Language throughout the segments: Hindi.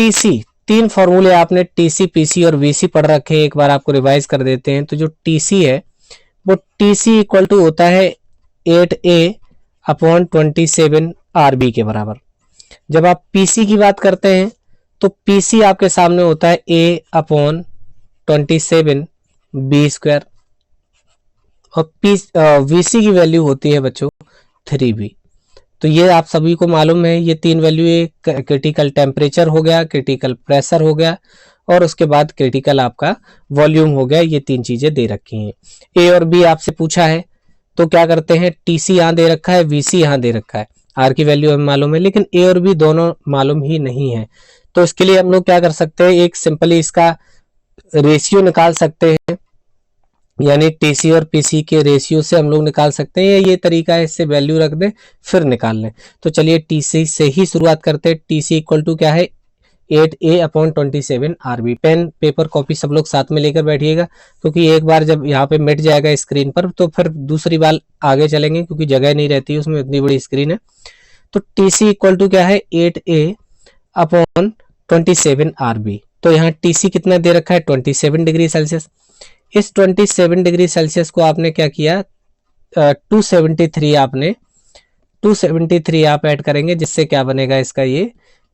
टीसी, तीन फॉर्मूले आपने टीसी, पीसी और वीसी पढ़ रखे हैं, एक बार आपको रिवाइज कर देते हैं। तो जो टीसी है वो टीसी इक्वल टू होता है 8A अपॉन 27 आरबी के बराबर। जब आप पीसी की बात करते हैं तो पीसी आपके सामने होता है A अपॉन 27 बी स्क्वायर, और वीसी की वैल्यू होती है बच्चों 3B। तो ये आप सभी को मालूम है, ये तीन वैल्यू, एक क्रिटिकल टेम्परेचर हो गया, क्रिटिकल प्रेशर हो गया, और उसके बाद क्रिटिकल आपका वॉल्यूम हो गया। ये तीन चीजें दे रखी हैं। ए और बी आपसे पूछा है तो क्या करते हैं, टीसी यहाँ दे रखा है, वीसी यहाँ दे रखा है, आर की वैल्यू हमें मालूम है, लेकिन ए और बी दोनों मालूम ही नहीं है। तो इसके लिए हम लोग क्या कर सकते हैं, एक सिंपली इसका रेशियो निकाल सकते हैं, यानी टीसी और पीसी के रेशियो से हम लोग निकाल सकते हैं। ये तरीका है, इससे वैल्यू रख दें फिर निकाल लें। तो चलिए टीसी से ही शुरुआत करते हैं। टीसी इक्वल टू क्या है, 8A upon 27 RB. Pen paper copy सब लोग साथ में लेकर बैठिएगा, क्योंकि एक बार जब यहाँ पे मिट जाएगा स्क्रीन पर तो फिर दूसरी बार आगे चलेंगे, क्योंकि जगह नहीं रहती उसमें, इतनी बड़ी स्क्रीन है। तो टीसी इक्वल टू क्या है, 8A अपॉन 27 आरबी। तो यहाँ टीसी कितना दे रखा है, 27 डिग्री सेल्सियस। इस 27 डिग्री सेल्सियस को आपने क्या किया, 273 आपने 273 आप ऐड करेंगे, जिससे क्या बनेगा इसका, ये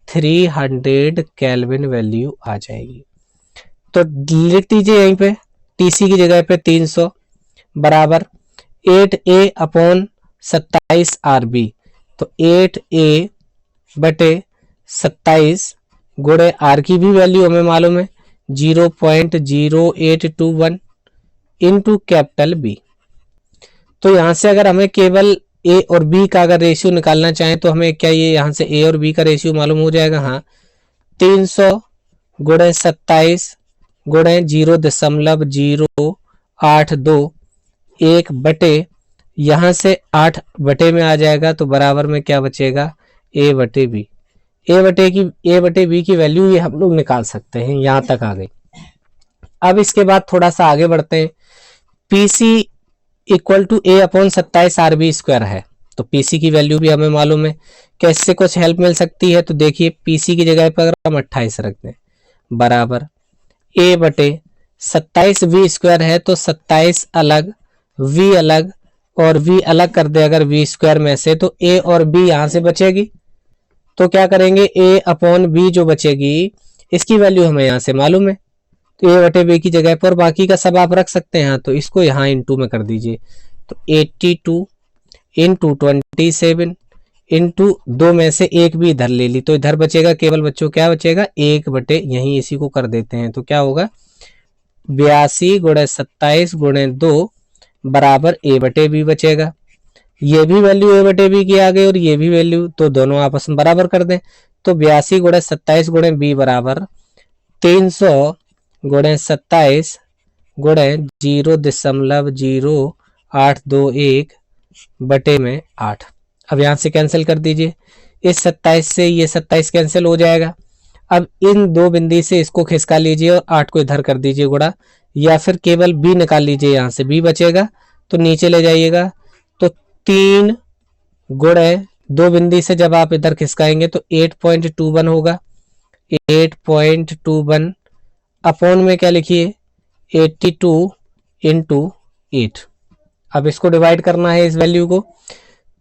300 केल्विन वैल्यू आ जाएगी। तो लिख दीजिए यहीं पे टीसी की जगह पे 300 बराबर 8A अपॉन 27 आरबी। तो 8A बटे 27 गुणे आर की भी वैल्यू हमें मालूम है 0.0821 इंटू कैपिटल बी। तो यहां से अगर हमें केवल ए और बी का अगर रेशियो निकालना चाहें तो हमें क्या, ये यहां से ए और बी का रेशियो मालूम हो जाएगा। हाँ, 300 गुणे 27 गुणे 0.082 एक बटे, यहां से 8 बटे में आ जाएगा, तो बराबर में क्या बचेगा, ए बटे बी। ए बटे बी की वैल्यू ये हम लोग निकाल सकते हैं। यहां तक आ गई। अब इसके बाद थोड़ा सा आगे बढ़ते हैं। PC equal to A upon 27 RB square है, तो पीसी की वैल्यू भी हमें मालूम है। कैसे कुछ हेल्प मिल सकती है, तो देखिए पीसी की जगह पर अगर हम 28 रख दें बराबर ए बटे 27 वी स्क्वायर है, तो 27 अलग, वी अलग, और वी अलग कर दे अगर वी स्क्वायर में से, तो ए और बी यहां से बचेगी। तो क्या करेंगे, ए अपॉन बी जो बचेगी इसकी वैल्यू हमें यहां से मालूम है, तो ए बटे बी की जगह पर बाकी का सब आप रख सकते हैं। तो इसको यहाँ इंटू में कर दीजिए, तो 82 इंटू 27 इंटू 2 में से एक भी इधर ले ली, तो इधर बचेगा केवल बच्चों क्या बचेगा, 1 बटे, यहीं इसी को कर देते हैं। तो क्या होगा 82 गुणे 27 गुणे 2 बराबर ए बटे बी बचेगा। ये भी वैल्यू ए बटे बी की आ गई और ये भी वैल्यू, तो दोनों आपस में बराबर कर दें। तो 82 गुणे 27 गुणे बी बराबर 300 गुणे 27 गुणे 0.0821 बटे में 8। अब यहां से कैंसिल कर दीजिए, इस 27 से ये 27 कैंसिल हो जाएगा। अब इन दो बिंदी से इसको खिसका लीजिए और 8 को इधर कर दीजिए गुणा, या फिर केवल बी निकाल लीजिए, यहां से बी बचेगा तो नीचे ले जाइएगा। तो 3 गुणे 2 बिंदी से जब आप इधर खिसकाएंगे तो 8.21 होगा। 8.21 अपॉन में क्या लिखिए 82 इंटू 8। अब इसको डिवाइड करना है इस वैल्यू को,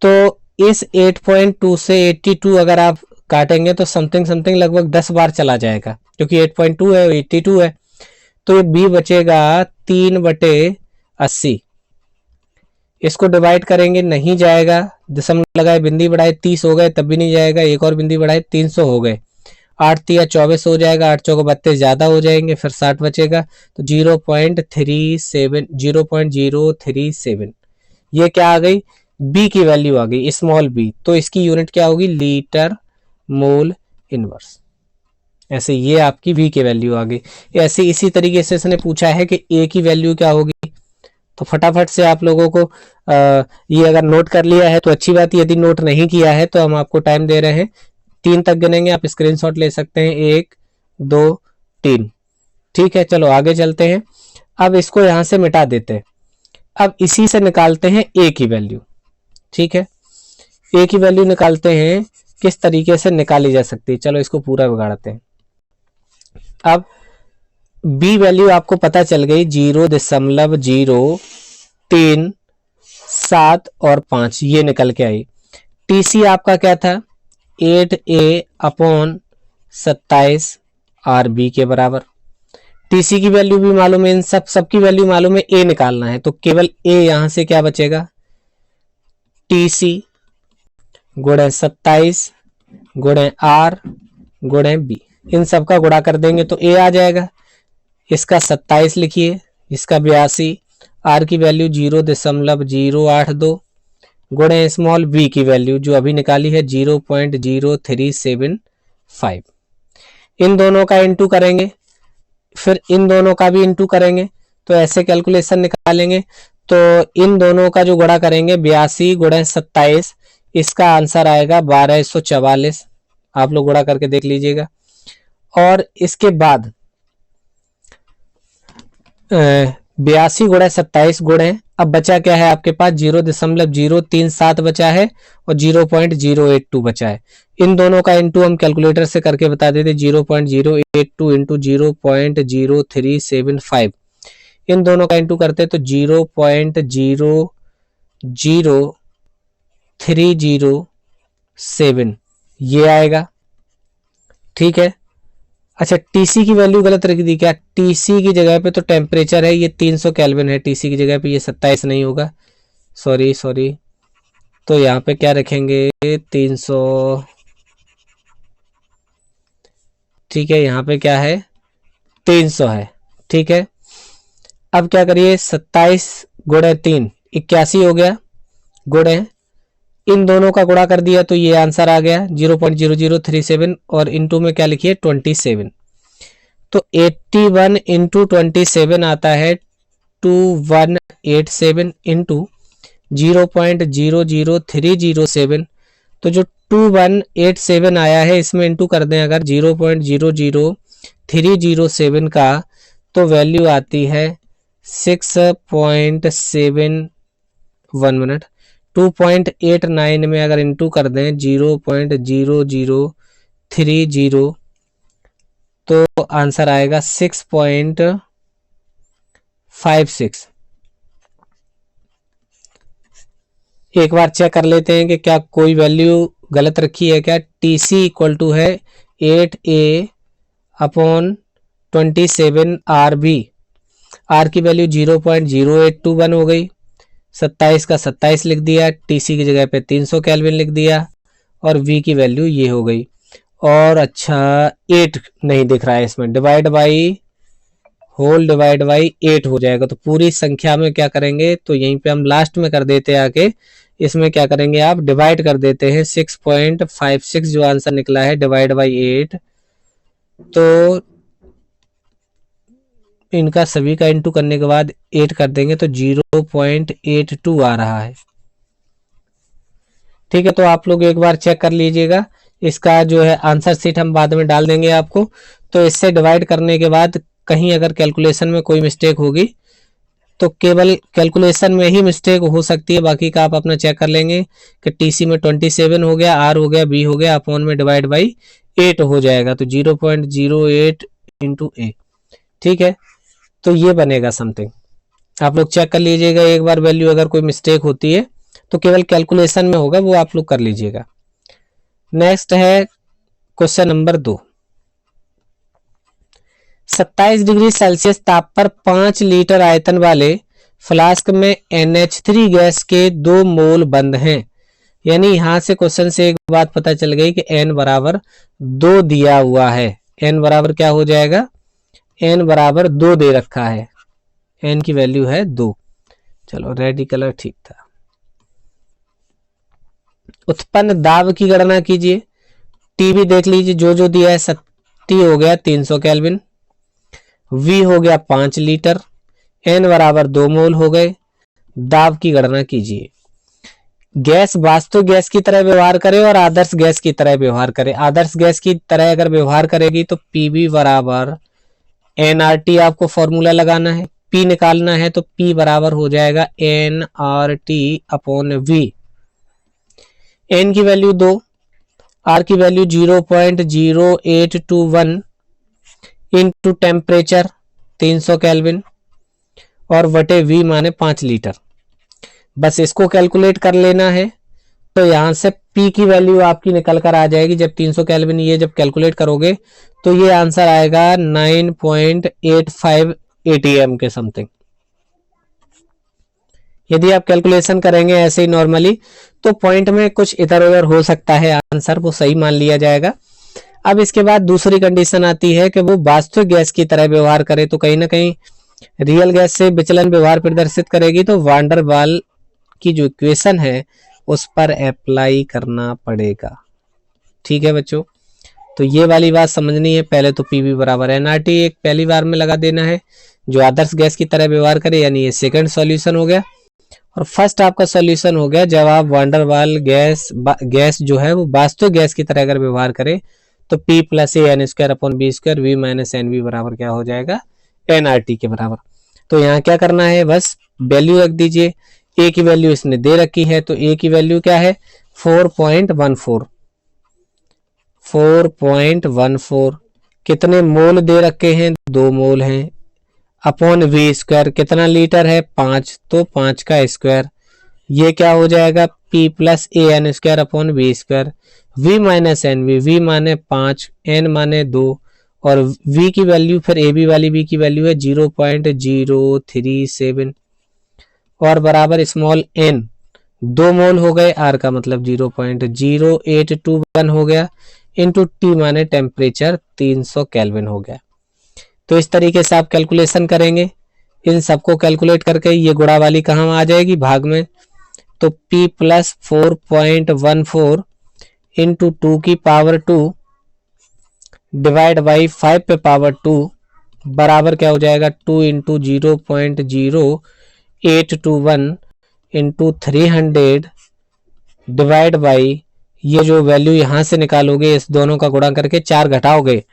तो इस 8.2 से 82 अगर आप काटेंगे तो समथिंग लगभग 10 बार चला जाएगा, क्योंकि 8.2 है 82 है। तो ये बी बचेगा 3/80। इसको डिवाइड करेंगे नहीं जाएगा, दशमलव लगाए बिंदी बढ़ाए 30 हो गए तब भी नहीं जाएगा, एक और बिंदी बढ़ाए 300 हो गए, 8 तिया 24 हो जाएगा, 8 चौको 32 ज्यादा हो जाएंगे, फिर 60 बचेगा। तो 0.037 ये क्या आ गई, बी की वैल्यू आ गई, स्मॉल बी। तो इसकी यूनिट क्या होगी, लीटर मोल इनवर्स। ऐसे ये आपकी v की वैल्यू आ गई। ऐसे इसी तरीके से इसने पूछा है कि a की वैल्यू क्या होगी, तो फटाफट से आप लोगों को ये अगर नोट कर लिया है तो अच्छी बात, यदि नोट नहीं किया है तो हम आपको टाइम दे रहे हैं, 3 तक गिनेंगे, आप स्क्रीनशॉट ले सकते हैं, 1 2 3। ठीक है, चलो आगे चलते हैं। अब इसको यहां से मिटा देते हैं, अब इसी से निकालते हैं a की वैल्यू। ठीक है, a की वैल्यू निकालते हैं, किस तरीके से निकाली जा सकती है, चलो इसको पूरा बिगाड़ते हैं। अब बी वैल्यू आपको पता चल गई 0.03 7 और 5 ये निकल के आई। टीसी आपका क्या था 8A अपॉन 27 RB के बराबर। टीसी की वैल्यू भी मालूम है, इन सबकी वैल्यू मालूम है, ए निकालना है तो केवल ए यहां से क्या बचेगा टीसी गुणे 27 गुणे आर गुणे बी, इन सब का गुणा कर देंगे तो ए आ जाएगा। इसका 27 लिखिए, इसका 82, आर की वैल्यू 0.082 गुणे स्मॉल बी की वैल्यू जो अभी निकाली है 0.0375। इन दोनों का इनटू करेंगे, फिर इन दोनों का भी इनटू करेंगे, तो ऐसे कैलकुलेशन निकालेंगे। तो इन दोनों का जो गुणा करेंगे 82 गुणे 27, इसका आंसर आएगा 1244। आप लोग गुणा करके देख लीजिएगा। और इसके बाद 82 गुणे 27 गुणे, अब बचा क्या है आपके पास 0.037 बचा है और 0.082 बचा है। इन दोनों का इनटू हम कैलकुलेटर से करके बता देते 0.082 इंटू 0.0375, इन दोनों का इनटू करते तो 0.00307 ये आएगा। ठीक है। अच्छा टीसी की वैल्यू गलत रख दी क्या, टीसी की जगह पे तो टेम्परेचर है ये 300 केल्विन है, टीसी की जगह पे ये 27 नहीं होगा, सॉरी। तो यहाँ पे क्या रखेंगे 300, ठीक है, यहाँ पे क्या है 300 है। ठीक है, अब क्या करिए 27 गुणे 3 81 हो गया, गुणे इन दोनों का गुणा कर दिया तो ये आंसर आ गया 0.0037 और इनटू में क्या लिखिए 27। तो 81 इंटू 27 आता है 2187 इंटू 0.00307। तो जो 2187 आया है इसमें इंटू कर दें अगर 0.00307 का, तो वैल्यू आती है 6.7, 1 मिनट, 2.89 में अगर इंटू कर दें 0.0030 तो आंसर आएगा 6.56। एक बार चेक कर लेते हैं कि क्या कोई वैल्यू गलत रखी है क्या। TC इक्वल टू है 8A अपॉन 27 RB, आर की वैल्यू 0.0821 हो गई, 27 का 27 लिख दिया, टीसी की जगह पे 300 केल्विन लिख दिया और वी की वैल्यू ये हो गई। और अच्छा 8 नहीं दिख रहा है इसमें, डिवाइड बाई 8 हो जाएगा। तो पूरी संख्या में क्या करेंगे तो यहीं पे हम लास्ट में कर देते हैं आके, इसमें क्या करेंगे आप डिवाइड कर देते हैं 6.56 जो आंसर निकला है डिवाइड बाई 8, तो इनका सभी का इंटू करने के बाद 8 कर देंगे तो 0.82 आ रहा है। ठीक है, तो आप लोग एक बार चेक कर लीजिएगा, इसका जो है आंसर शीट हम बाद में डाल देंगे आपको। तो इससे डिवाइड करने के बाद कहीं अगर कैलकुलेशन में कोई मिस्टेक होगी तो केवल कैलकुलेशन में ही मिस्टेक हो सकती है, बाकी का आप अपना चेक कर लेंगे कि टीसी में 27 हो गया, आर हो गया, बी हो गया, अपॉन में डिवाइड बाई 8 हो जाएगा तो 0.08 इंटू ए। ठीक है, तो ये बनेगा समथिंग, आप लोग चेक कर लीजिएगा एक बार, वैल्यू अगर कोई मिस्टेक होती है तो केवल कैलकुलेशन में होगा, वो आप लोग कर लीजिएगा। नेक्स्ट है क्वेश्चन नंबर 2। 27 डिग्री सेल्सियस ताप पर 5 लीटर आयतन वाले फ्लास्क में NH3 गैस के 2 मोल बंद हैं। यानी यहां से क्वेश्चन से एक बात पता चल गई कि n बराबर 2 दिया हुआ है। n बराबर क्या हो जाएगा, n बराबर 2 दे रखा है, n की वैल्यू है 2। चलो रेड कलर ठीक था। उत्पन्न दाब की गणना कीजिए। टी भी देख लीजिए, जो जो दिया है, टी हो गया 300 केल्विन, V हो गया 5 लीटर, N बराबर 2 मोल हो गए। दाब की गणना कीजिए। गैस वास्तविक गैस की तरह व्यवहार करे और आदर्श गैस की तरह व्यवहार करे। आदर्श गैस की तरह अगर व्यवहार करेगी तो PV बराबर NRT आपको फॉर्मूला लगाना है, P निकालना है तो P बराबर हो जाएगा NRT अपॉन V। N की वैल्यू 2, R की वैल्यू 0.0821, इनटू टेम्परेचर 300 केल्विन और बटे वी माने 5 लीटर। बस इसको कैलकुलेट कर लेना है। तो यहां से P की वैल्यू आपकी निकल कर आ जाएगी। जब 300 केल्विन ये जब कैलकुलेट करोगे तो ये आंसर आएगा 9.85 ATM के समथिंग। यदि आप कैलकुलेशन करेंगे ऐसे ही नॉर्मली तो पॉइंट में कुछ इधर उधर हो सकता है, आंसर वो सही मान लिया जाएगा। अब इसके बाद दूसरी कंडीशन आती है कि वो वास्तविक गैस की तरह व्यवहार करे, तो कहीं ना कहीं रियल गैस से विचलन व्यवहार प्रदर्शित करेगी, तो वान डर वाल की जो इक्वेशन है उस पर अप्लाई करना पड़ेगा। ठीक है बच्चों, तो ये वाली बात समझनी है। पहले तो पीवी बराबर एनआरटी एक पहली बार में लगा देना है जो आदर्श गैस की तरह व्यवहार करे, यानी ये सेकंड सॉल्यूशन हो गया। और फर्स्ट आपका सॉल्यूशन हो गया जब आप वान डर वाल गैस जो है वो वास्तविक गैस की तरह अगर व्यवहार करे तो P plus N square upon B square V minus N V बराबर क्या हो जाएगा, एनआरटी के बराबर। तो यहाँ क्या करना है, बस वैल्यू रख दीजिए। ए की वैल्यू इसने दे रखी है, तो ए की वैल्यू क्या है 4.14 कितने मोल दे रखे हैं, 2 मोल हैं, अपॉन वी स्क्वायर कितना लीटर है 5, तो 5 का स्क्वायर, ये क्या हो जाएगा P plus A N square upon V square, V minus N V, V माने 5 एन माने 2 और v की वैल्यू फिर ए बी वाली v की वैल्यू है 0.037 और बराबर स्मॉल n 2 मोल हो गए, r का मतलब 0.0821 हो गया, इंटू टी माने टेम्परेचर 300 केल्विन हो गया। तो इस तरीके से आप कैलकुलेशन करेंगे। इन सबको कैलकुलेट करके ये गुणा वाली कहाँ आ जाएगी, भाग में, तो P प्लस 4.14 इंटू 2 की पावर 2 डिवाइड बाई 5 पे पावर 2 बराबर क्या हो जाएगा 2 इंटू 0.0821 इंटू 300 डिवाइड बाई, ये जो वैल्यू यहां से निकालोगे इस दोनों का गुणा करके 4 घटाओगे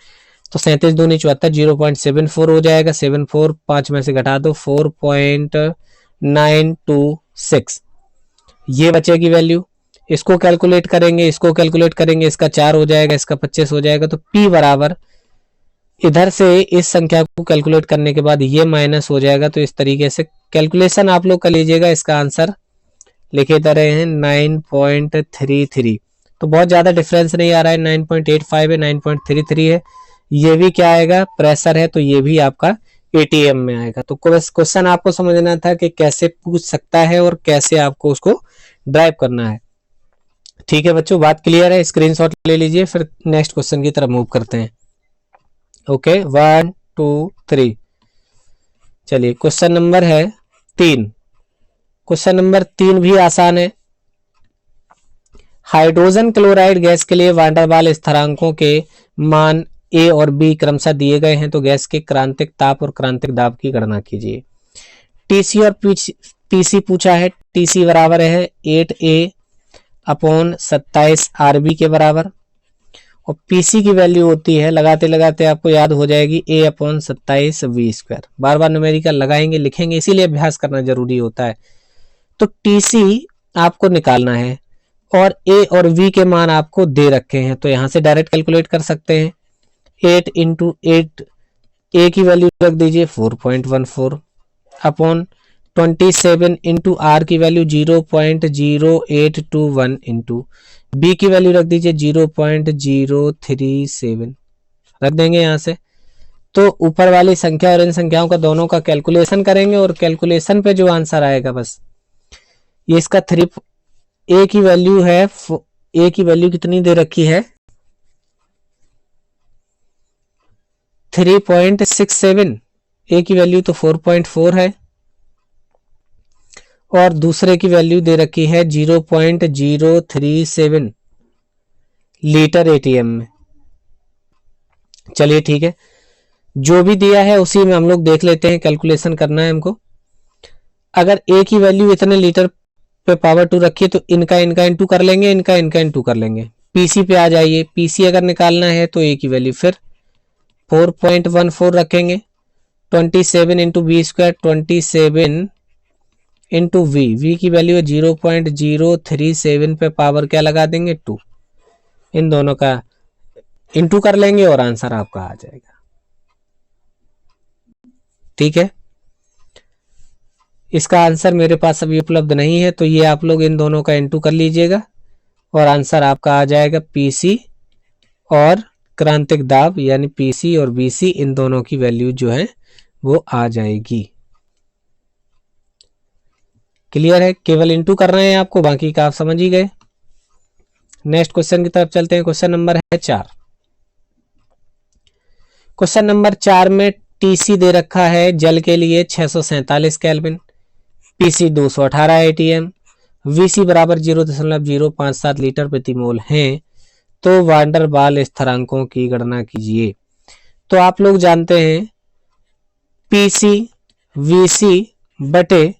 तो 37 दूनी 74 0.74 हो जाएगा। 74 5 में से घटा दो 4.926 ये बचेगी वैल्यू। इसको कैलकुलेट करेंगे, इसको कैलकुलेट करेंगे, इसका 4 हो जाएगा, इसका 25 हो जाएगा। तो P बराबर इधर से इस संख्या को कैलकुलेट करने के बाद ये माइनस हो जाएगा। तो इस तरीके से कैलकुलेशन आप लोग कर लीजिएगा। इसका आंसर लिखे दे रहे हैं 9.33। तो बहुत ज्यादा डिफरेंस नहीं आ रहा है, 9.85 है, 9.33 है। ये भी क्या आएगा, प्रेशर है, तो ये भी आपका एटीएम में आएगा। तो क्वेश्चन आपको समझना था कि कैसे पूछ सकता है और कैसे आपको उसको ड्राइव करना है। ठीक है बच्चों, बात क्लियर है, स्क्रीनशॉट ले लीजिए, फिर नेक्स्ट क्वेश्चन की तरफ मूव करते हैं। ओके 1 2 3 चलिए क्वेश्चन नंबर है 3। क्वेश्चन नंबर 3 भी आसान है। हाइड्रोजन क्लोराइड गैस के लिए वान डर वाल स्थिरांकों के मान ए और बी क्रमशः दिए गए हैं, तो गैस के क्रांतिक ताप और क्रांतिक दाब की गणना कीजिए। टीसी और पीसी पूछा है। टीसी बराबर है 8A अपॉन 27 आरबी के बराबर और पीसी की वैल्यू होती है, लगाते लगाते आपको याद हो जाएगी, A अपॉन 27 वी स्क्वायर। बार बार न्यूमेरिकल लगाएंगे लिखेंगे, इसीलिए अभ्यास करना जरूरी होता है। तो टीसी आपको निकालना है और ए और वी के मान आपको दे रखे हैं, तो यहां से डायरेक्ट कैलकुलेट कर सकते हैं। 8 इंटू 8 ए की वैल्यू रख दीजिए 4.14 अपॉन 27 इंटू आर की वैल्यू 0.0821 इंटू बी की वैल्यू रख दीजिए 0.037 रख देंगे यहां से। तो ऊपर वाली संख्या और इन संख्याओं का दोनों का कैलकुलेशन करेंगे और कैलकुलेशन पे जो आंसर आएगा, बस ये इसका ए की वैल्यू है, ए की वैल्यू कितनी दे रखी है 3.67, ए की वैल्यू तो 4.4 है और दूसरे की वैल्यू दे रखी है 0.037 लीटर एटीएम में। चलिए ठीक है, जो भी दिया है उसी में हम लोग देख लेते हैं, कैलकुलेशन करना है हमको। अगर ए की वैल्यू इतने लीटर पे पावर 2 रखिए तो इनका इंटू कर लेंगे, इनका इंटू कर लेंगे। पीसी पे आ जाइए, पीसी अगर निकालना है तो ए की वैल्यू फिर 4.14 रखेंगे, 27 into B square 27 into V की वैल्यू है 0.037 पे पावर क्या लगा देंगे 2, इन दोनों का इंटू कर लेंगे और आंसर आपका आ जाएगा। ठीक है, इसका आंसर मेरे पास अभी उपलब्ध नहीं है, तो ये आप लोग इन दोनों का इनटू कर लीजिएगा और आंसर आपका आ जाएगा पीसी और क्रांतिक दाब यानी पीसी और बीसी, इन दोनों की वैल्यू जो है वो आ जाएगी। क्लियर है, केवल इनटू कर रहे हैं आपको, बाकी का आप समझ ही गए। नेक्स्ट क्वेश्चन की तरफ चलते हैं। क्वेश्चन नंबर है 4। क्वेश्चन नंबर 4 में टीसी दे रखा है जल के लिए 647 केल्विन, पीसी 218 एटीएम, वीसी बराबर 0.057 लीटर प्रति मोल है, तो वांडर बाल स्थिरांकों की गणना कीजिए। तो आप लोग जानते हैं पीसी वीसी बटे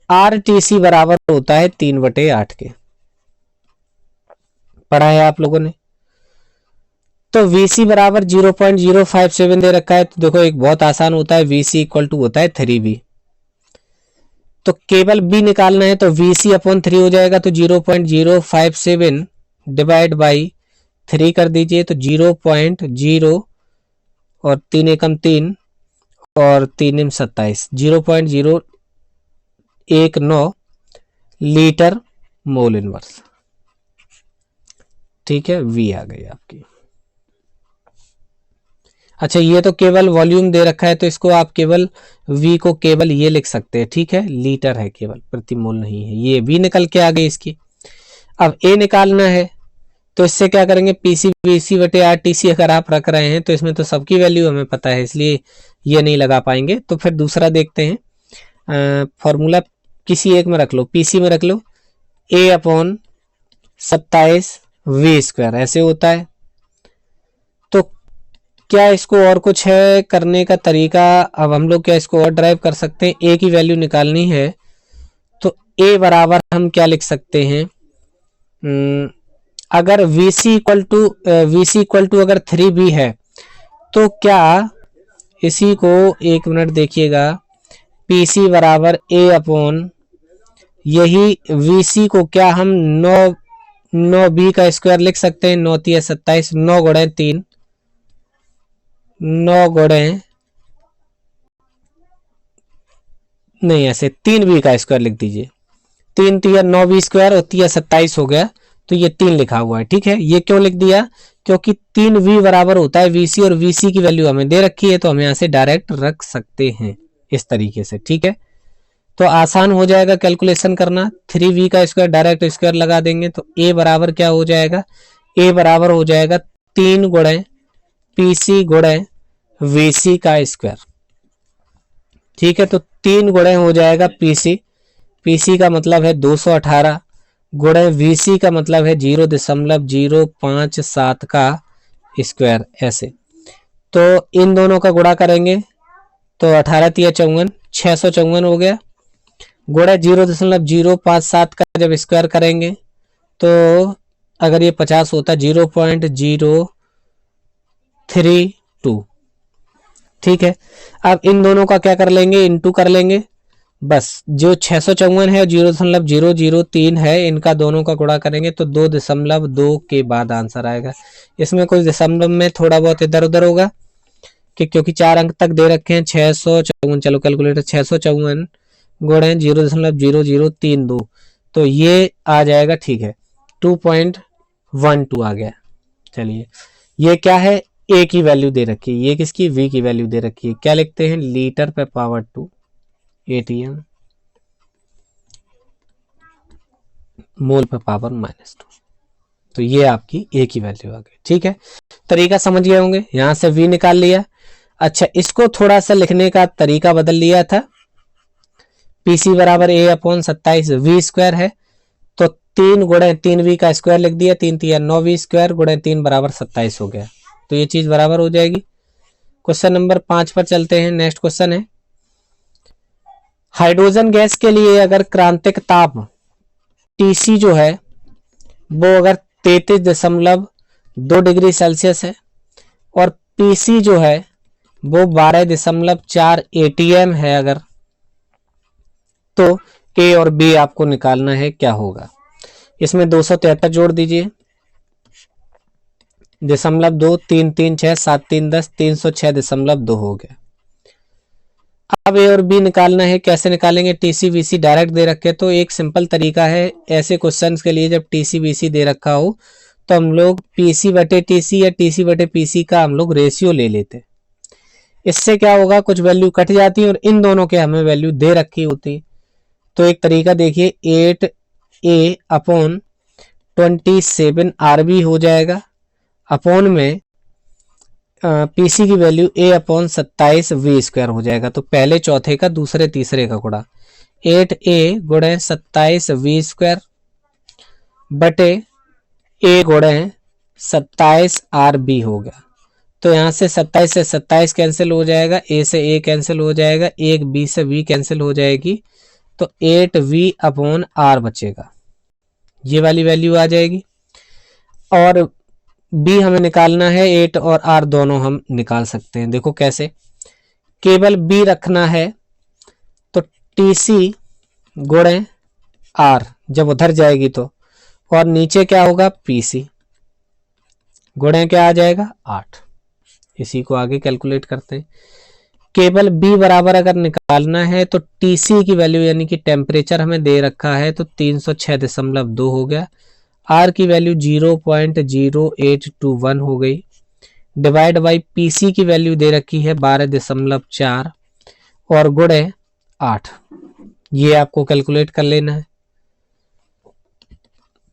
आरटीसी बराबर होता है 3/8 के, पढ़ा है आप लोगों ने। तो VC बराबर 0.057 दे रखा है, तो देखो एक बहुत आसान होता है, VC इक्वल टू होता है 3V। तो केवल B निकालना है, तो VC अपॉन 3 हो जाएगा, तो 0.057 डिवाइड बाई 3 कर दीजिए, तो 0.0 और 3 एकम 3 और 3 एम 27, 0.019 लीटर मोल इनवर्स। ठीक है, V आ गई आपकी। अच्छा, ये तो केवल वॉल्यूम दे रखा है, तो इसको आप केवल V को केवल ये लिख सकते हैं, ठीक है, लीटर है, केवल प्रति मोल नहीं है। ये V निकल के आ गई इसकी। अब A निकालना है, तो इससे क्या करेंगे, पीसी वीसी बटे आरटीसी अगर आप रख रहे हैं तो इसमें तो सबकी वैल्यू हमें पता है, इसलिए ये नहीं लगा पाएंगे। तो फिर दूसरा देखते हैं, फॉर्मूला किसी एक में रख लो, पीसी में रख लो, A अपॉन 27 V स्क्वायर ऐसे होता है। तो क्या इसको और कुछ है करने का तरीका? अब हम लोग क्या इसको और ड्राइव कर सकते हैं, A की वैल्यू निकालनी है, तो A बराबर हम क्या लिख सकते हैं, अगर VC इक्वल टू अगर 3B है, तो क्या इसी को एक मिनट देखिएगा, PC बराबर A अपॉन यही VC को क्या हम 9B का स्क्वायर लिख सकते हैं, 9 3 27, 9 गुणे 3, 9 गुणे नहीं ऐसे 3B का स्क्वायर लिख दीजिए, 3 3 9B स्क्वायर और 3 27 हो गया, तो ये 3 लिखा हुआ है। ठीक है, ये क्यों लिख दिया, क्योंकि 3V बराबर होता है VC और VC की वैल्यू हमें दे रखी है, तो हम यहाँ से डायरेक्ट रख सकते हैं इस तरीके से। ठीक है, तो आसान हो जाएगा कैलकुलेशन करना, 3V का स्क्वायर डायरेक्ट स्क्वायर लगा देंगे, तो A बराबर क्या हो जाएगा, A बराबर हो जाएगा 3 गुणे PC गुणे VC का स्क्वायर। ठीक है, तो 3 गुणे हो जाएगा PC का मतलब है 218 गुणे VC का मतलब है 0.057 का स्क्वायर ऐसे। तो इन दोनों का गुणा करेंगे तो 18 3 54, 654 हो गया, गुणा 0.057 का जब स्क्वायर करेंगे तो अगर ये 50 होता 0.032। ठीक है, अब इन दोनों का क्या कर लेंगे, इनटू कर लेंगे, बस जो 654 है 0.003 है, इनका दोनों का गुणा करेंगे तो 2.2 के बाद आंसर आएगा। इसमें कुछ दशमलव में थोड़ा बहुत इधर उधर होगा कि क्योंकि 4 अंक तक दे रखे हैं, 654, चलो कैलकुलेटर, 654 गुणे 0.0032, तो ये आ जाएगा। ठीक है, 2.12 आ गया। चलिए, ये क्या है, A की वैल्यू दे रखी है, ये किसकी, V की वैल्यू दे रखी है, क्या लिखते हैं, लीटर पे पावर 2 ATM मोल पे पावर -2, तो ये आपकी A की वैल्यू आ गई। ठीक है, तरीका समझ गए होंगे, यहां से V निकाल लिया। अच्छा, इसको थोड़ा सा लिखने का तरीका बदल लिया था, PC बराबर A अपॉन 27 V स्क्वायर है, तो 3 गुणे 3V का स्क्वायर लिख दिया, 3 3 9V स्क्वायर गुणे 3 बराबर 27 हो गया, तो ये चीज बराबर हो जाएगी। क्वेश्चन नंबर 5 पर चलते हैं। नेक्स्ट क्वेश्चन है, हाइड्रोजन गैस के लिए अगर क्रांतिक ताप TC जो है वो अगर 33.2 डिग्री सेल्सियस है और PC जो है वो 12.4 ATM है अगर, तो A और B आपको निकालना है, क्या होगा। इसमें 273 जोड़ दीजिए, 0.2 3 3 6 7 3 10, 306.2 हो गया। अब ए और बी निकालना है, कैसे निकालेंगे? टीसी बीसी डायरेक्ट दे रखे, तो एक सिंपल तरीका है ऐसे क्वेश्चंस के लिए, जब टीसी बीसी दे रखा हो तो हम लोग पीसी बटे टीसी या टीसी बटे पीसी का हम लोग रेशियो ले लेते। इससे क्या होगा, कुछ वैल्यू कट जाती है और इन दोनों के हमें वैल्यू दे रखी होती। तो एक तरीका देखिए, 8a अपॉन 27rb हो जाएगा, अपॉन में पीसी की वैल्यू a अपॉन 27v² हो जाएगा। तो पहले चौथे का दूसरे तीसरे का गुणा, 8a गुणे 27v² बटे a गुणे 27rb हो गया। तो यहाँ से 27 से 27 कैंसिल हो जाएगा, a से a कैंसिल हो जाएगा, एक b से v कैंसिल हो जाएगी, तो 8v अपॉन r बचेगा, ये वाली वैल्यू आ जाएगी। और b हमें निकालना है, 8 और r दोनों हम निकाल सकते हैं। देखो कैसे, केवल b रखना है तो tc गुणे r जब उधर जाएगी तो, और नीचे क्या होगा, pc गुणे क्या आ जाएगा 8। इसी को आगे कैलकुलेट करते हैं। केवल b बराबर अगर निकालना है तो tc की वैल्यू यानी कि टेम्परेचर हमें दे रखा है तो 306.2 हो गया, r की वैल्यू 0.0821 हो गई, डिवाइड बाई pc की वैल्यू दे रखी है 12.4 और गुणे 8, ये आपको कैलकुलेट कर लेना है।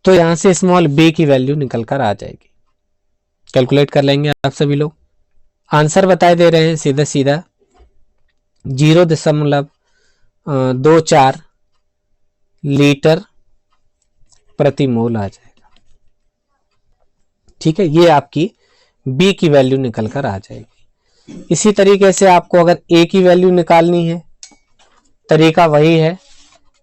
तो यहां से स्मॉल b की वैल्यू निकल कर आ जाएगी, कैलकुलेट कर लेंगे आप सभी लोग। आंसर बताए दे रहे हैं सीधा सीधा 0.24 लीटर प्रति मोल आ जाएगा। ठीक है, ये आपकी b की वैल्यू निकल कर आ जाएगी। इसी तरीके से आपको अगर a की वैल्यू निकालनी है, तरीका वही है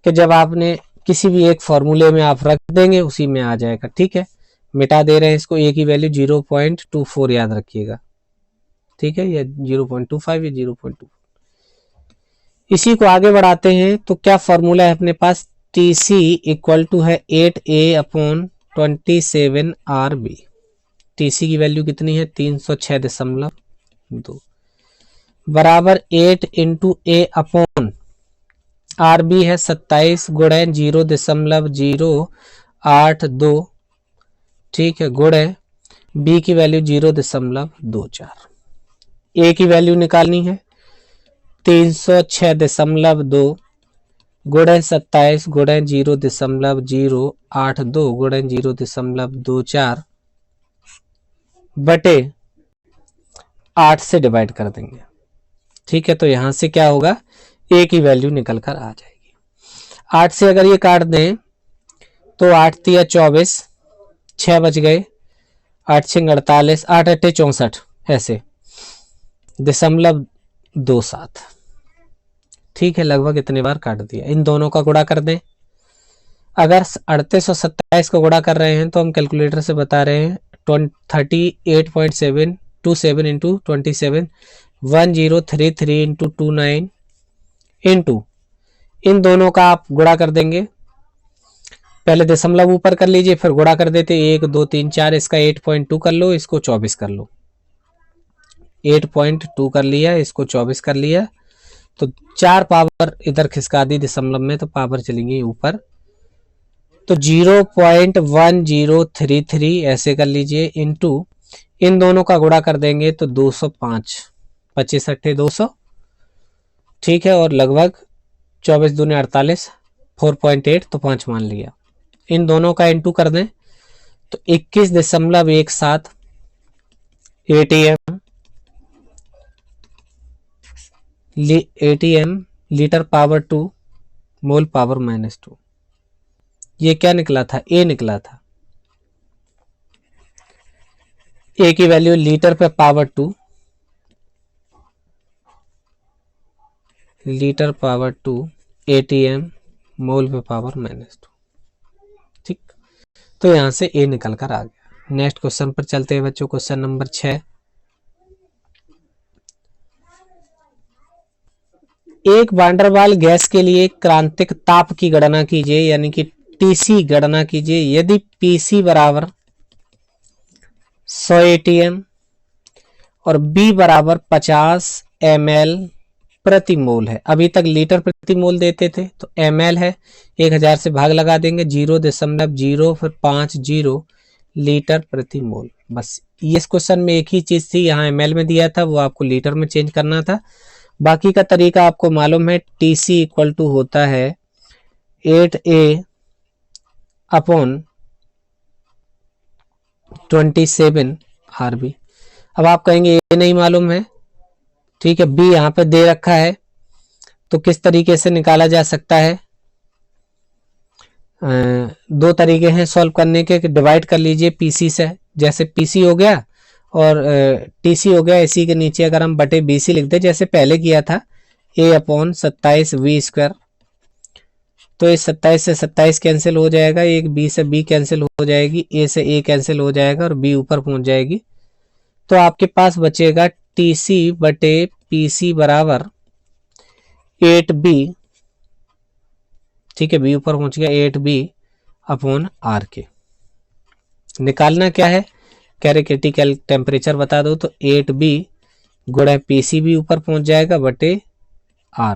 कि जब आपने किसी भी एक फॉर्मूले में आप रख देंगे उसी में आ जाएगा। ठीक है, मिटा दे रहे हैं इसको, a की वैल्यू 0.24 याद रखिएगा। ठीक है, या 0.25 या 0.2। इसी को आगे बढ़ाते हैं तो क्या फॉर्मूला है अपने पास, TC इक्वल टू है 8a अपॉन 27rb। TC की वैल्यू कितनी है 306.2 बराबर 8 इंटू a अपॉन RB है 27 गुणे 0.082। ठीक है, गुणे b की वैल्यू 0.24। a की वैल्यू निकालनी है 306.2 गुणे 27 गुणे 0.082 गुणे 0.24 बटे 8 से डिवाइड कर देंगे। ठीक है, तो यहां से क्या होगा, a की वैल्यू निकल कर आ जाएगी। 8 से अगर ये काट दें तो 8 तिया 24, 6 बच गए, 8 6 48, 8 8 64, ऐसे 0.27। ठीक है, लगभग इतने बार काट दिया। इन दोनों का गुणा कर दें, अगर 38 और 27 का गुणा कर रहे हैं तो हम कैलकुलेटर से बता रहे हैं 38.727 इंटू 27 1033 इंटू 29 इंटू इन दोनों का आप गुणा कर देंगे। पहले दशमलव ऊपर कर लीजिए, फिर गुणा कर देते 1 2 3 4, इसका 8.2 कर लो, इसको 24 कर लो। 8.2 कर लिया, इसको 24 कर लिया, तो 4 पावर इधर खिसका दी दशमलव में, तो पावर चलेंगी ऊपर, तो 0.1033 ऐसे कर लीजिए, इंटू इन दोनों का गुणा कर देंगे तो 205, 25 अट्ठे 200। ठीक है, और लगभग 24 दूने 48, 4.8, तो 5 मान लिया। इन दोनों का इंटू कर दें तो 21.17 ATM लीटर पावर 2 मोल पावर -2। ये क्या निकला था, ए निकला था। ए की वैल्यू लीटर पे पावर 2, लीटर पावर 2 ATM मोल पे पावर -2। ठीक, तो यहां से ए निकल कर आ गया। नेक्स्ट क्वेश्चन पर चलते हैं बच्चों, क्वेश्चन नंबर 6। एक वांडरवाल गैस के लिए क्रांतिक ताप की गणना कीजिए, यानी कि टीसी गणना कीजिए। यदि पीसी बराबर 100 ATM और बी बराबर 50 ml प्रति मोल है। अभी तक लीटर प्रति मोल देते थे, तो ml है, 1000 से भाग लगा देंगे, 0.0 फिर 50 लीटर प्रति मोल। बस इस क्वेश्चन में एक ही चीज थी, यहाँ ml में दिया था, वो आपको लीटर में चेंज करना था। बाकी का तरीका आपको मालूम है, TC इक्वल टू होता है 8A अपॉन 27 RB। अब आप कहेंगे ये नहीं मालूम है, ठीक है, B यहाँ पे दे रखा है, तो किस तरीके से निकाला जा सकता है? दो तरीके हैं सॉल्व करने के, डिवाइड कर लीजिए PC से, जैसे PC हो गया और TC हो गया, इसी के नीचे अगर हम बटे BC लिख दे जैसे पहले किया था, A अपॉन 27V², तो इस 27 से 27 कैंसिल हो जाएगा, एक B से B कैंसिल हो जाएगी, A से A कैंसिल हो जाएगा और B ऊपर पहुंच जाएगी। तो आपके पास बचेगा TC बटे PC बराबर 8B, ठीक है, B ऊपर पहुंच गया, 8B अपॉन RK। निकालना क्या है, कह रहे क्रिटिकल टेम्परेचर बता दो, तो 8B गुणा PC भी ऊपर पहुंच जाएगा बटे R।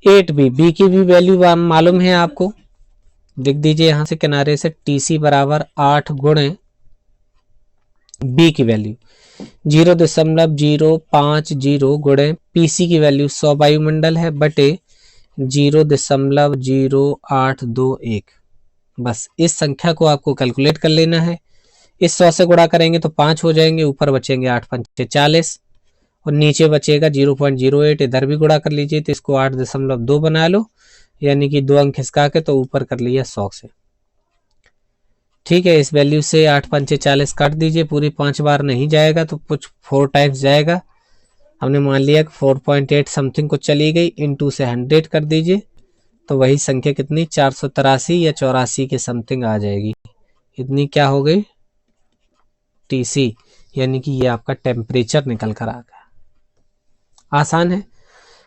8B, B की भी वैल्यू मालूम है आपको, लिख दीजिए यहां से किनारे से, TC बराबर 8 गुणे B की वैल्यू 0.050 गुणे PC की वैल्यू 100 वायुमंडल है बटे 0.0821। बस इस संख्या को आपको कैलकुलेट कर लेना है। इस 100 से गुणा करेंगे तो 5 हो जाएंगे, ऊपर बचेंगे 8 पंचे 40 और नीचे बचेगा 0.08। इधर भी गुणा कर लीजिए तो इसको 8.2 बना लो, यानी कि 2 अंक खिसका के तो ऊपर कर लिया 100 से, ठीक है। इस वैल्यू से 8 पंचे 40 काट दीजिए, पूरी 5 बार नहीं जाएगा तो कुछ 4 टाइम्स जाएगा। हमने मान लिया कि 4.8 समथिंग को चली गई, इनटू से 100 कर दीजिए, तो वही संख्या कितनी 483 या 84 के समथिंग आ जाएगी। इतनी क्या हो गई TC, यानी कि ये आपका टेम्परेचर निकल कर आ गया। आसान है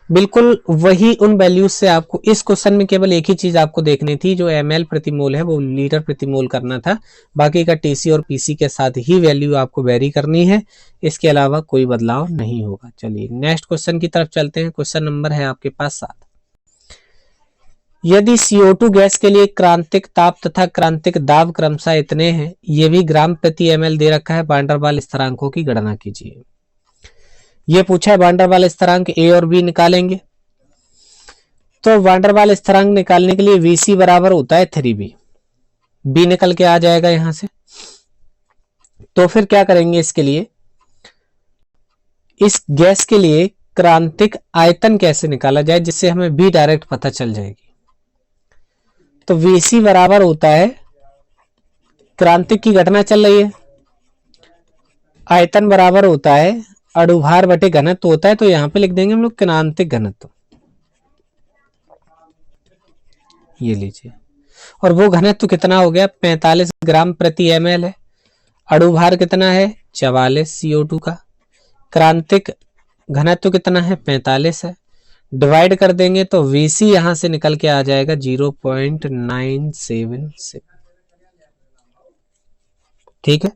बिल्कुल, वही उन वैल्यूज से आपको इस क्वेश्चन में केवल एक ही चीज आपको देखनी थी, जो ml प्रति मोल है वो लीटर प्रति मोल करना था। बाकी का TC और PC के साथ ही वैल्यू आपको वेरी करनी है, इसके अलावा कोई बदलाव नहीं होगा। चलिए नेक्स्ट क्वेश्चन की तरफ चलते हैं। क्वेश्चन नंबर है आपके पास 7। यदि CO2 गैस के लिए क्रांतिक ताप तथा क्रांतिक दाब क्रमशः इतने हैं, ये भी ग्राम प्रति ml दे रखा है, वान डेर वाल स्थिरांकों की गणना कीजिए। ये पूछा है वान डेर वाल स्थिरांक A और B निकालेंगे, तो वान डेर वाल स्थिरांक निकालने के लिए VC बराबर होता है 3B, B निकल के आ जाएगा यहां से। तो फिर क्या करेंगे, इसके लिए इस गैस के लिए क्रांतिक आयतन कैसे निकाला जाए जिससे हमें B डायरेक्ट पता चल जाएगी। तो VC बराबर होता है, क्रांतिक की घटना चल रही है, आयतन बराबर होता है अणुभार बटे घनत्व होता है, तो यहां पे लिख देंगे हम लोग क्रांतिक घनत्व, ये लीजिए। और वो घनत्व कितना हो गया 45 ग्राम प्रति ml है। अणुभार कितना है 44 CO2 का। क्रांतिक घनत्व कितना है 45 है। डिवाइड कर देंगे तो VC यहां से निकल के आ जाएगा 0.976, ठीक है।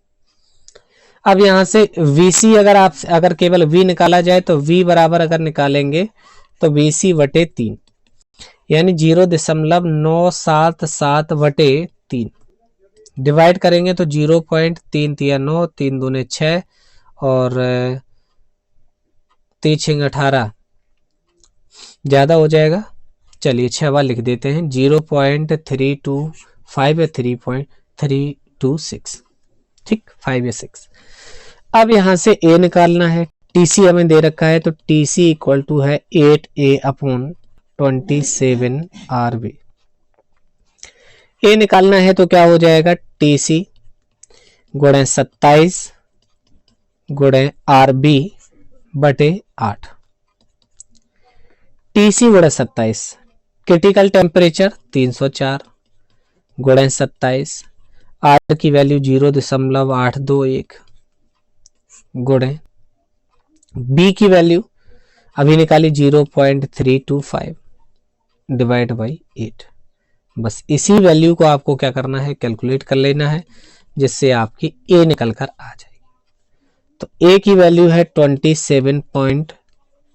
अब यहां से VC अगर केवल V निकाला जाए तो V बराबर अगर निकालेंगे तो VC बटे 3, यानी 0.977 बटे 3। डिवाइड करेंगे तो 0.339, 3 दूने 6 और 3 18 ज्यादा हो जाएगा। चलिए 6 बार लिख देते हैं, 0.325 या 3.326, ठीक, 5 या 6। अब यहां से A निकालना है, TC हमें दे रखा है, तो TC इक्वल टू है 8A अपॉन 27 RB। A निकालना है तो क्या हो जाएगा TC गुणे 27 गुणे RB बटे 8। TC गुणे 27, क्रिटिकल टेम्परेचर 304 गुणे 27, R की वैल्यू 0.821 गुणे B की वैल्यू अभी निकाली 0.325 डिवाइड बाई 8। बस इसी वैल्यू को आपको क्या करना है, कैलकुलेट कर लेना है, जिससे आपकी A निकल कर आ जाएगी। तो A की वैल्यू है 27.3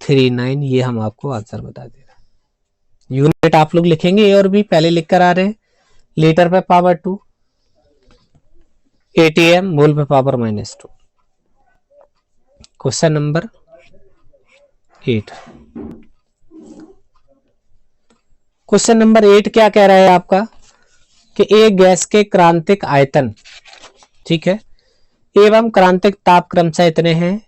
39, ये हम आपको आंसर बता दे रहे हैं। यूनिट आप लोग लिखेंगे ए और बी, पहले लिख कर आ रहे हैं। लीटर पे पावर 2, ATM मोल पे power -2। Question number 8। Question number 8 क्या कह रहा है आपका कि एक गैस के क्रांतिक आयतन, ठीक है, एवं क्रांतिक ताप क्रमशः इतने हैं।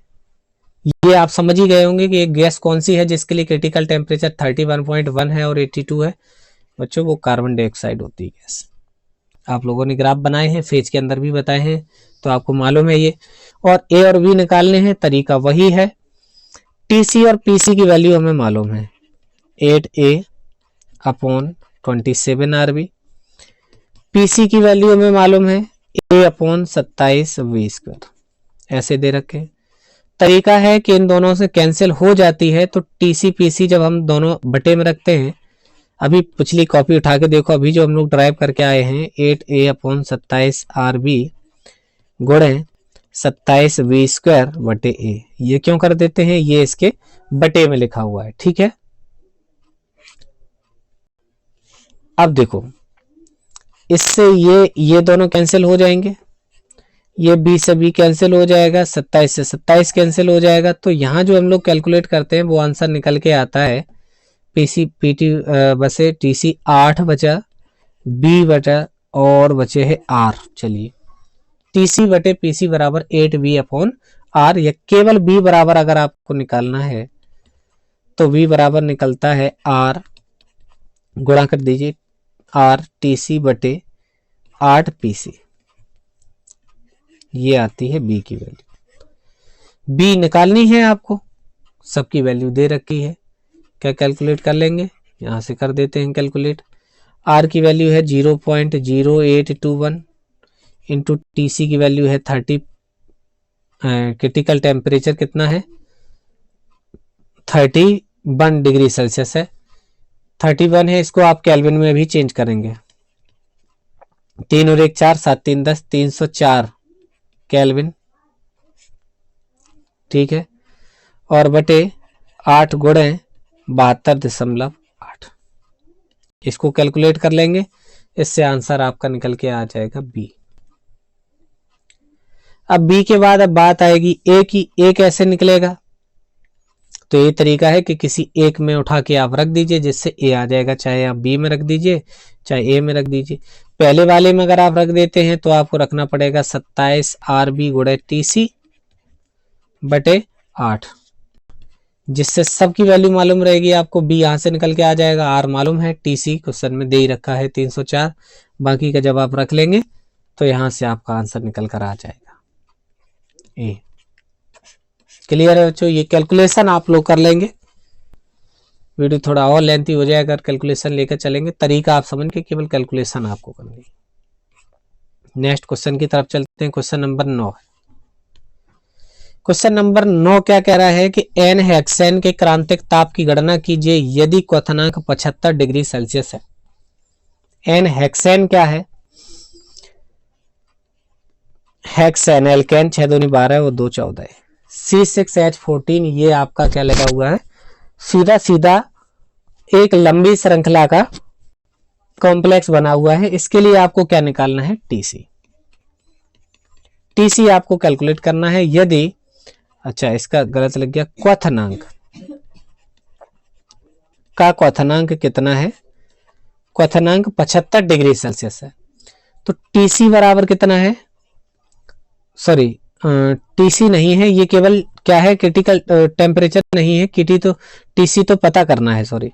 ये आप समझ ही गए होंगे कि एक गैस कौन सी है जिसके लिए क्रिटिकल टेम्परेचर 31.1 है और 82 है बच्चों, वो कार्बन डाइऑक्साइड होती है गैस। आप लोगों ने ग्राफ बनाए हैं, फेज के अंदर भी बताए हैं, तो आपको मालूम है ये। और ए और बी निकालने हैं, तरीका वही है। टीसी और पीसी की वैल्यू हमें मालूम है, 8A/27 RB। पीसी की वैल्यू हमें मालूम है, A/27V²। ऐसे दे रखे। तरीका है कि इन दोनों से कैंसिल हो जाती है, तो टीसी पीसी जब हम दोनों बटे में रखते हैं, अभी पिछली कॉपी उठा के देखो, अभी जो हम लोग ड्राइव करके आए हैं 8A/27RB गुणे 27V²/A, ये क्यों कर देते हैं, ये इसके बटे में लिखा हुआ है, ठीक है। अब देखो इससे ये दोनों कैंसिल हो जाएंगे, ये बी से बी कैंसिल हो जाएगा, 27 से 27 कैंसिल हो जाएगा। तो यहाँ जो हम लोग कैलकुलेट करते हैं वो आंसर निकल के आता है पीसी पीटी बसे टीसी 8 बचा बी बचा और बचे है आर। चलिए टीसी बटे पीसी बराबर 8V/R, या केवल बी बराबर अगर आपको निकालना है तो बी बराबर निकलता है आर, गुणा कर दीजिए आर टीसी बटे 8 पीसी, ये आती है बी की वैल्यू। बी निकालनी है आपको, सबकी वैल्यू दे रखी है, क्या कैलकुलेट कर लेंगे, यहां से कर देते हैं कैलकुलेट। आर की वैल्यू है 0.0821 इंटू टीसी की वैल्यू है 30, क्रिटिकल टेम्परेचर कितना है 31 डिग्री सेल्सियस है, 31 है, इसको आप केल्विन में भी चेंज करेंगे। 3 और 1 4, 7 3 10, 304 केल्विन, ठीक है। और बटे 8 गुणे 72.8, इसको कैलकुलेट कर लेंगे, इससे आंसर आपका निकल के आ जाएगा बी। अब बी के बाद अब बात आएगी ए की। ए कैसे निकलेगा, तो ये तरीका है कि किसी एक में उठा के आप रख दीजिए जिससे ए आ जाएगा, चाहे आप बी में रख दीजिए चाहे ए में रख दीजिए। पहले वाले में अगर आप रख देते हैं तो आपको रखना पड़ेगा 27RB गुणे टीसी बटे 8, जिससे सबकी वैल्यू मालूम रहेगी आपको। बी यहां से निकल के आ जाएगा, आर मालूम है, टीसी क्वेश्चन में दे ही रखा है 304, बाकी का जब आप रख लेंगे तो यहां से आपका आंसर निकल कर आ जाएगा ए। क्लियर है बच्चों, ये कैलकुलेशन आप लोग कर लेंगे, वीडियो थोड़ा और लेंथी हो जाएगा अगर कैलकुलेशन लेकर चलेंगे। तरीका आप समझ के केवल कैलकुलेशन आपको करनी है। नेक्स्ट क्वेश्चन की तरफ चलते हैं। क्वेश्चन नंबर 9 है। क्वेश्चन नंबर 9 क्या कह रहा है कि एन हेक्सेन के क्रांतिक ताप की गणना कीजिए यदि क्वथनांक 75 डिग्री सेल्सियस है। एन हेक्सेन क्या है, हेक्सेन एल्केन 6 दूनी 12 और 2 14 है। C6H14 ये आपका क्या लगा हुआ है, सीधा सीधा एक लंबी श्रृंखला का कॉम्प्लेक्स बना हुआ है। इसके लिए आपको क्या निकालना है, टीसी। टीसी आपको कैलकुलेट करना है यदि, अच्छा इसका गलत लग गया, क्वथनांक का क्वथनांक कितना है, क्वथनांक 75 डिग्री सेल्सियस है। तो टीसी बराबर कितना है, सॉरी टीसी नहीं है, ये केवल क्या है, क्रिटिकल टेम्परेचर नहीं है, टीसी तो पता करना है, सॉरी।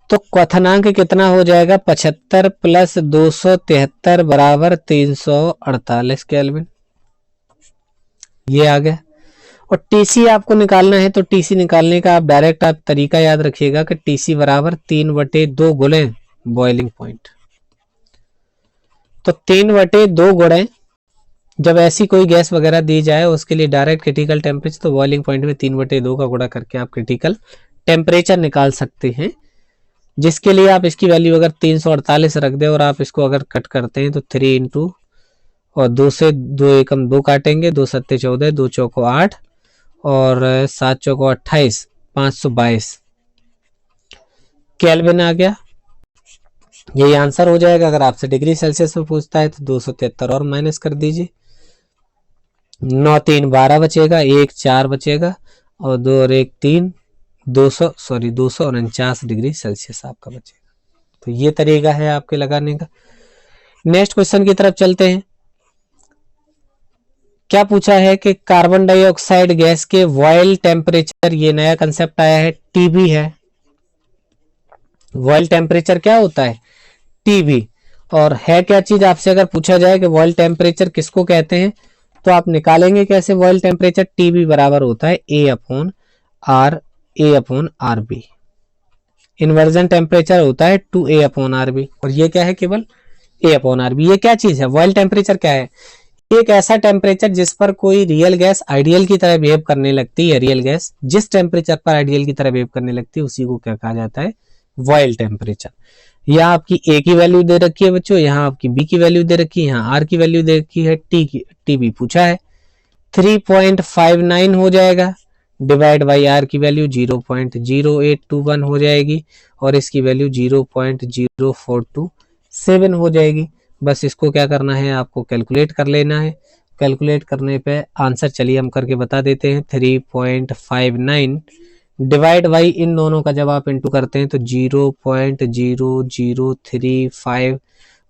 तो क्वथनांक कितना हो जाएगा, 75 प्लस 273 बराबर 348 केल्विन, ये आ गया। और टीसी आपको निकालना है, तो टीसी निकालने का आप डायरेक्ट आप तरीका याद रखिएगा कि टीसी बराबर 3/2 गुणे बॉइलिंग पॉइंट। तो 3/2 गुणे, जब ऐसी कोई गैस वगैरह दी जाए उसके लिए डायरेक्ट क्रिटिकल टेम्परेचर, तो बॉइलिंग पॉइंट में 3/2 का गुणा करके आप क्रिटिकल टेम्परेचर निकाल सकते हैं, जिसके लिए आप इसकी वैल्यू अगर 348 रख दे और आप इसको अगर कट करते हैं तो 3 इंटू और 2 से 2 एकम 2 काटेंगे, 2 सत्ते 14, 2 चौको 8 और 7 चौको 28, 522 केल्विन आ गया। यही आंसर हो जाएगा। अगर आपसे डिग्री सेल्सियस में पूछता है तो 273 और माइनस कर दीजिए, 9 3 12 बचेगा, 1 4 बचेगा और 2 और 1 3, 249 डिग्री सेल्सियस आपका बचेगा। तो ये तरीका है आपके लगाने का। नेक्स्ट क्वेश्चन की तरफ चलते हैं। क्या पूछा है कि कार्बन डाइऑक्साइड गैस के बॉयल टेम्परेचर, ये नया कंसेप्ट आया है, टीबी है। बॉयल टेम्परेचर क्या होता है? टीबी। और है क्या चीज, आपसे अगर पूछा जाए कि बॉयल टेम्परेचर किसको कहते हैं तो आप निकालेंगे कैसे बॉयल टेम्परेचर? टीबी बराबर होता है A/R/B। इन्वर्जन टेम्परेचर होता है 2A/RB और ये क्या है? केवल A/RB। ये क्या चीज है? बॉयल टेम्परेचर क्या है? एक ऐसा टेम्परेचर जिस पर कोई रियल गैस आइडियल की तरह बिहेव करने लगती है। रियल गैस जिस टेम्परेचर पर आइडियल की तरह बिहेव करने लगती है उसी को क्या कहा जाता है? Boyle temperature. यहाँ आपकी ए की वैल्यू दे रखी है बच्चों, यहाँ आपकी बी की वैल्यू दे रखी है, यहाँ आर की वैल्यू दे रखी है, टी बी पूछा है। 3.59 हो जाएगा, डिवाइड बाई आर की वैल्यू 0.0821 हो जाएगी और इसकी वैल्यू 0.0427 हो जाएगी। बस इसको क्या करना है, आपको कैलकुलेट कर लेना है। कैलकुलेट करने पे आंसर चलिए हम करके बता देते हैं। 3.59 डिवाइड बाई इन दोनों का जब आप इंटू करते हैं तो 0.0035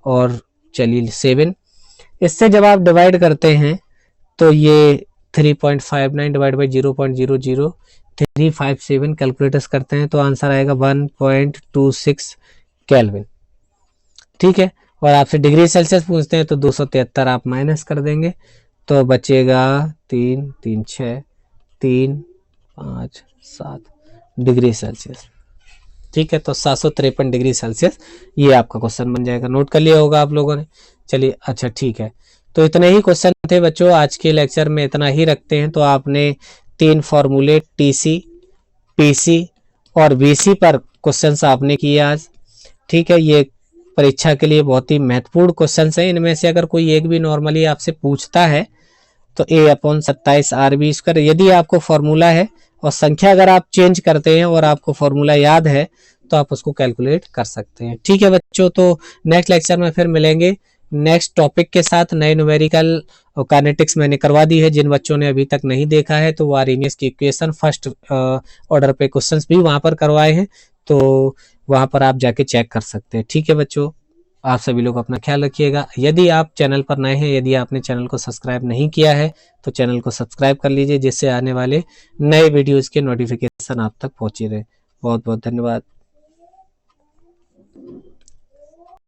और चलिए 7, इससे जब आप डिवाइड करते हैं तो ये 3.59 डिवाइड बाई 0.00357 कैलकुलेटर्स करते हैं तो आंसर आएगा 1.26 केल्विन। ठीक है। और आपसे डिग्री सेल्सियस पूछते हैं तो 273 आप माइनस कर देंगे तो बचेगा 3 3 6 3 5 7 डिग्री सेल्सियस। ठीक है, तो 753 डिग्री सेल्सियस ये आपका क्वेश्चन बन जाएगा। नोट कर लिया होगा आप लोगों ने। चलिए अच्छा ठीक है, तो इतने ही क्वेश्चन थे बच्चों आज के लेक्चर में, इतना ही रखते हैं। तो आपने 3 फॉर्मूले टीसी, पीसी और वीसी पर क्वेश्चंस आपने किए आज। ठीक है, ये परीक्षा के लिए बहुत ही महत्वपूर्ण क्वेश्चंस हैं। इनमें से अगर कोई एक भी नॉर्मली आपसे पूछता है तो A/27RB², यदि आपको फॉर्मूला है और संख्या अगर आप चेंज करते हैं और आपको फॉर्मूला याद है तो आप उसको कैलकुलेट कर सकते हैं। ठीक है बच्चों, तो नेक्स्ट लेक्चर में फिर मिलेंगे नेक्स्ट टॉपिक के साथ। नए न्यूमेरिकल और काइनेटिक्स मैंने करवा दी है, जिन बच्चों ने अभी तक नहीं देखा है तो वो आर्हेनियस की इक्वेशन फर्स्ट ऑर्डर पे क्वेश्चंस भी वहां पर करवाए हैं, तो वहां पर आप जाके चेक कर सकते हैं। ठीक है बच्चों, आप सभी लोग अपना ख्याल रखिएगा। यदि आप चैनल पर नए हैं, यदि आपने चैनल को सब्सक्राइब नहीं किया है तो चैनल को सब्सक्राइब कर लीजिए, जिससे आने वाले नए वीडियोस के नोटिफिकेशन आप तक पहुंचे रहे। बहुत बहुत धन्यवाद।